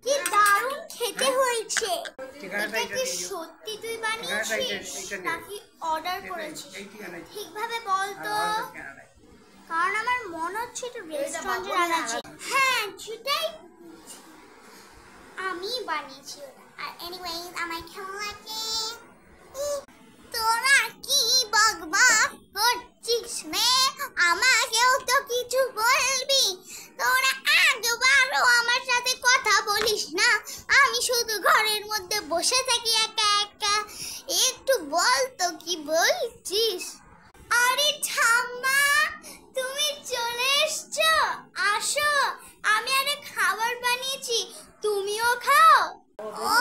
কি দারুণ খেতে হয়েছে। এটা কি সত্যি তুই বানিয়েছিস নাকি অর্ডার করেছিস? ঠিকভাবে বল তো, কারণ আমার মনে হচ্ছে এটা রেস্টুরেন্টে আনাচ্ছে। হ্যাঁ সেটাই আমি বানিয়েছি ওটা। আর এনিওয়েজ আমার কেমন লাগে? তোরা কি বকবক করছিস রে? আমাকেও তো কিছু বলবি। তোরা একবারও আমার সাথে কথা বলিস না। আমি শুধু ঘরের মধ্যে বসে থাকি একা একা। একটু বল তো কি বলছিস? আরে ঠাম্মা তুমি চলে এসছো, আসো। আমি আরে খাবার বানিয়েছি, তুমিও খাও। ও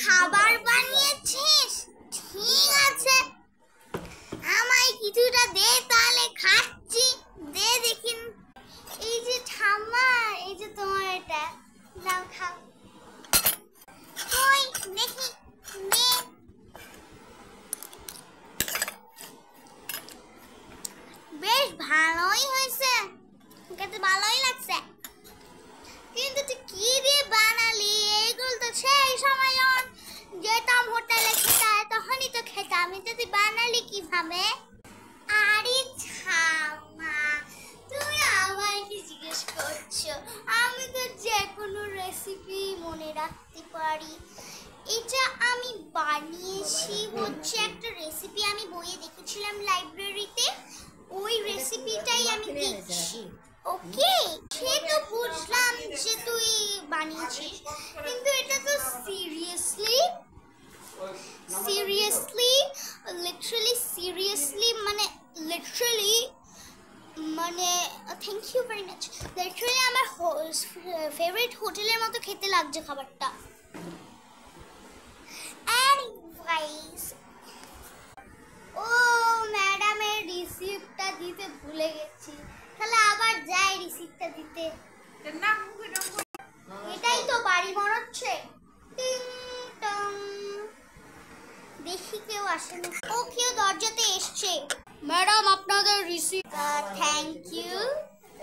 খাবার বানিয়েছিস, ঠিক আছে আমায় কিছুটা দে তাহলে খাচ্ছি। দে দেখি। এই যে ঠাম্মা, এই যে তোমার এটা নাও, খাও। কই দেখি, নে। বেশ ভালোই হয়েছে, খেতে ভালোই লাগছে। কিন্তু তুই কি দিয়ে বানালি? এইগুলো তো সেই সময় যখন যেতাম হোটেলে খেতে, তখনই তো খেতাম। এটা তুই বানালি কিভাবে? আরে ঠাম্মা তুমি আমায় কি জিজ্ঞেস করছো? আমি তো যে কোনো রেসিপি মনে রাখতে পারি। এটা আমি বানিয়েছি হচ্ছে একটা রেসিপি আমি বইয়ে দেখেছিলাম লাইব্রেরিতে, ওই রেসিপিটাই আমি দিচ্ছি। ওকে, সে তো বুঝলাম যে তুই বানিয়েছিস, কিন্তু এটা তো সিরিয়াসলি লিটারালি মানে thank you very much. Literally আমার ফেভারিট হোটেলের মতো খেতে লাগছে খাবারটা। এনিওয়েজ, ও ম্যাডামের রিসিপ্টটা দিতে ভুলে গেছি, তাহলে আবার যাই রিসিপ্টটা দিতে। এটাই তো বাড়ি মনে হচ্ছে। টিং টং, দেখি কেউ আসেনি। ও কেউ দরজাতে এসছে। ম্যাডাম আপনাদের রিসিপ্ট। Thank you.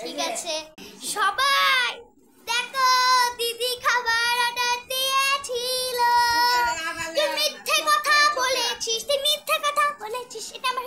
ঠিক আছে সবাই দেখো, দিদি খাবার অর্ডার দিয়েছিল। তুই মিথ্যে কথা বলেছিস, এটা আমার